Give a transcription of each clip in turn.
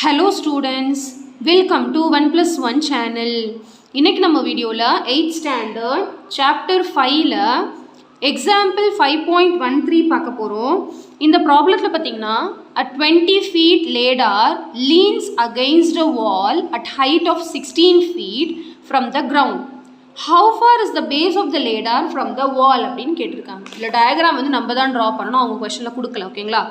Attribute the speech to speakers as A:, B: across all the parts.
A: Hello students, welcome to 1+1 channel. இன்னைக்கு நம்ம வீடியோல 8th standard chapter 5ல example 5.13 பார்க்க போறோம். இந்த ப்ராப்ளத்துல பாத்தீங்கன்னா a 20 feet ladder leans against a wall at height of 16 feet from the ground. How far is the base of the ladder from the wall அப்படின்னு கேட்டிருக்காங்க. இந்த டயக்ராம் வந்து நம்ம தான் டிரா பண்ணணும், அவங்க क्वेश्चनல கொடுக்கல. ஓகேங்களா?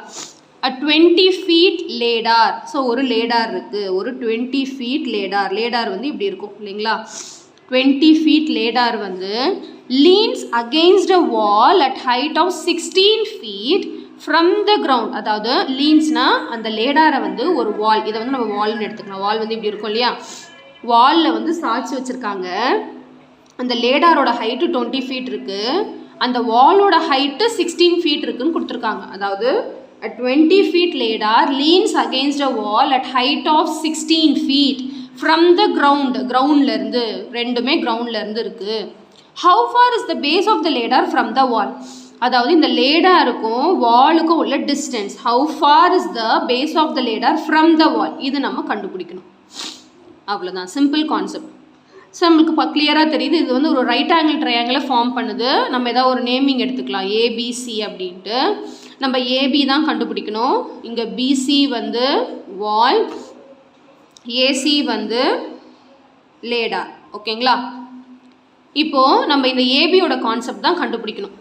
A: A 20 feet ladder. So ஒரு ladder இருக்கு, ஒரு 20 feet ladder வந்து இப்படி இருக்கும் இல்லைங்களா? 20 feet ladder வந்து leans against a wall at height of 16 feet from the ground. அதாவது leansனா அந்த ladder வந்து ஒரு wall, இதை வந்து நம்ம wallன்னு எடுத்துக்கலாம். wall வந்து இப்படி இருக்கும் இல்லையா? wallல வந்து சாய்ச்சி வச்சிருக்காங்க. அந்த ladderோட height 20 feet இருக்கு, அந்த wallோட height 16 feet இருக்குன்னு கொடுத்துருக்காங்க. அதாவது a 20 feet ladder leans against a wall at height of 16 feet from the ground. groundல இருந்து, ரெண்டுமே groundல இருந்து இருக்கு. How far is the base of the ladder from the wall? அதாவது இந்த ladderக்கும் wallக்கும் உள்ள distance. How far is the base of the ladder from the wall? இது நம்ம கண்டுபிடிக்கணும். அவ்வளவுதான், simple concept. ஸோ நம்மளுக்கு கிளியராக தெரியுது, இது வந்து ஒரு ரைட் ஆங்கிள் ட்ரையாங்கிளை ஃபார்ம் பண்ணுது. நம்ம ஏதாவது ஒரு நேமிங் எடுத்துக்கலாம், ஏபிசி அப்படின்ட்டு. நம்ம ஏபி தான் கண்டுபிடிக்கணும். இங்கே பிசி வந்து வால், ஏசி வந்து லேடார். ஓகேங்களா? இப்போது நம்ம இந்த ஏபியோட கான்செப்ட் தான் கண்டுபிடிக்கணும்.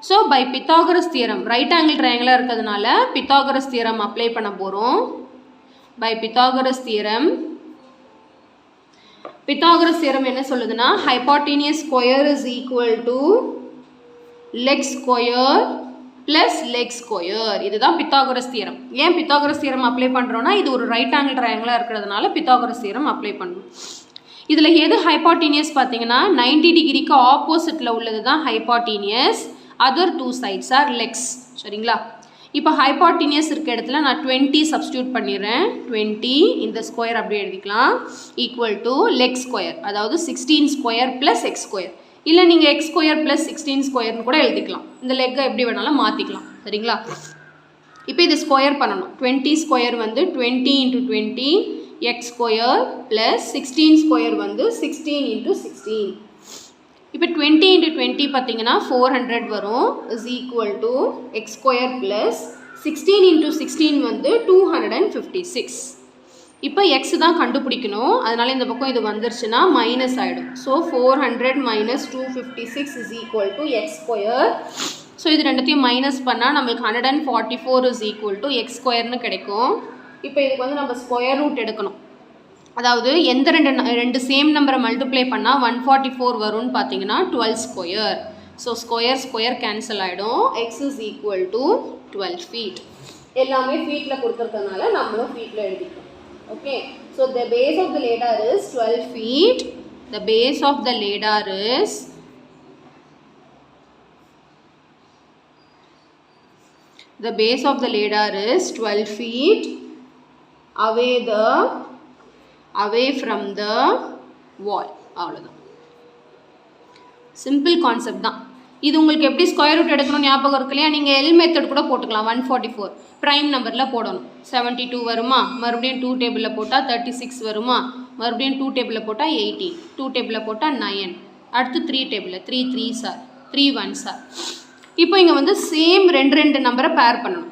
A: So by Pythagoras theorem, right angle ட்ரையாங்கிளாக இருக்கிறதுனால பித்தாகரஸ் தியரம் அப்ளை பண்ண போகிறோம். By Pythagoras theorem, Pythagoras theorem என்ன சொல்லுதுன்னா, hypotenuse square is equal to leg square plus leg square. இதுதான் பித்தாகரஸ் தியரம். ஏன் பித்தாகரஸ் தியரம் அப்ளை பண்ணுறோன்னா, இது ஒரு ரைட் ஆங்கிள் ட்ரையாங்கிளாக இருக்கிறதுனால பித்தாகரஸ் தியரம் அப்ளை பண்ணணும். இதில் எது ஹைபாட்டினியஸ் பார்த்தீங்கன்னா 90 டிகிரிக்கு ஆப்போசிட்டில் உள்ளது தான் hypotenuse. Other two sides are legs. சரிங்களா? இப்போ ஹைபாட்டினியஸ் இருக்க இடத்துல நான் 20 சப்ஸ்டியூட் பண்ணிடுறேன். 20 இந்த ஸ்கொயர் அப்படியே எழுதிக்கலாம், ஈக்குவல் டு லெக் ஸ்கொயர், அதாவது 16 ஸ்கொயர் ப்ளஸ் எக்ஸ் ஸ்கொயர். இல்லை நீங்கள் எக்ஸ் ஸ்கொயர் ப்ளஸ் 16 ஸ்கொயர்னு கூட எழுதிக்கலாம். இந்த லெக்கை எப்படி வேணாலும் மாற்றிக்கலாம். சரிங்களா? இப்போ இது ஸ்கொயர் பண்ணணும். 20 ஸ்கொயர் வந்து 20 × 20 எக்ஸ் ஸ்கொயர் ப்ளஸ் 16 ஸ்கொயர் வந்து 16 × 16. இப்போ 20 × 20 பார்த்தீங்கன்னா 400 வரும், is equal to X square plus 16 × 16 வந்து 256. இப்போ எக்ஸ் தான் கண்டுபிடிக்கணும், அதனால இந்த பக்கம் இது வந்துருச்சுன்னா மைனஸ் ஆகிடும். So 400 minus 256 is equal to X square. So இது ரெண்டுத்தையும் மைனஸ் பண்ணால் நம்மளுக்கு 144 இஸ் ஈக்குவல் டு எக்ஸ் ஸ்கொயர்னு கிடைக்கும். இப்போ இதுக்கு வந்து நம்ம ஸ்கொயர் ரூட் எடுக்கணும். அதாவது எந்த ரெண்டு சேம் நம்பரை மல்டிப்ளை பண்ணால் 144 வரும்னு பார்த்தீங்கன்னா 12 square. So square square cancel ஆகிடும். X is equal to 12 feet. எல்லாமே ஃபீட்டில் கொடுத்துருக்கனால நம்மளும் ஃபீட்டில் எழுதிக்கலாம். Okay, so the base of the ladder is 12 feet. The base of the ladder is the base of the ladder is 12 feet away from the wall. அவ்வளோதான், simple concept தான். இது உங்களுக்கு எப்படி ஸ்கொயர் ரூட் எடுக்கணும் ஞாபகம் இருக்கு இல்லையா? நீங்கள் எல் மெத்தட் கூட போட்டுக்கலாம். 144 ப்ரைம் நம்பரில் போடணும். 72 வருமா, மறுபடியும் 2 டேபிளில் போட்டால் 36 வருமா, மறுபடியும் 2 டேபிளில் போட்டால் 18, 2 டேபிளில் போட்டால் 9, அடுத்து 3 டேபிளில் 3 3s ஆர் 3 1s ஆர். இப்போ இங்கே வந்து சேம் ரெண்டு நம்பரை பேர் பண்ணணும்.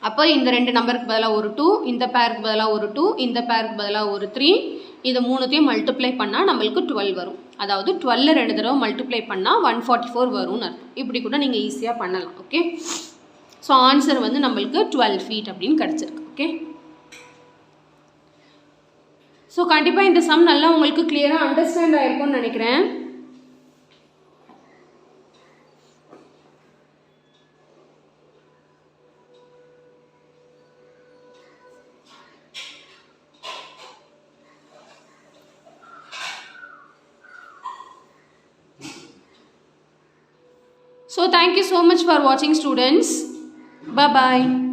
A: அப்போ இந்த ரெண்டு நம்பருக்கு பதிலாக ஒரு 2, இந்த பேருக்கு பதிலாக ஒரு 2, இந்த பேருக்கு பதிலாக ஒரு 3, இது மூணுத்தையும் மல்டிப்ளை பண்ணால் நம்மளுக்கு 12 வரும். அதாவது 12 ரெண்டு தடவை மல்டிப்ளை பண்ணால் 144 வரும்னு அர்த்தம். இப்படி கூட நீங்கள் ஈஸியாக பண்ணலாம். ஓகே, ஸோ ஆன்சர் வந்து நம்மளுக்கு 12 ஃபீட் அப்படின்னு கிடச்சிருக்கு. ஓகே, ஸோ கண்டிப்பாக இந்த சம் நல்லா உங்களுக்கு கிளியராக அண்டர்ஸ்டாண்ட் ஆகிருக்கும்னு நினைக்கிறேன். So thank you so much for watching students. Bye bye.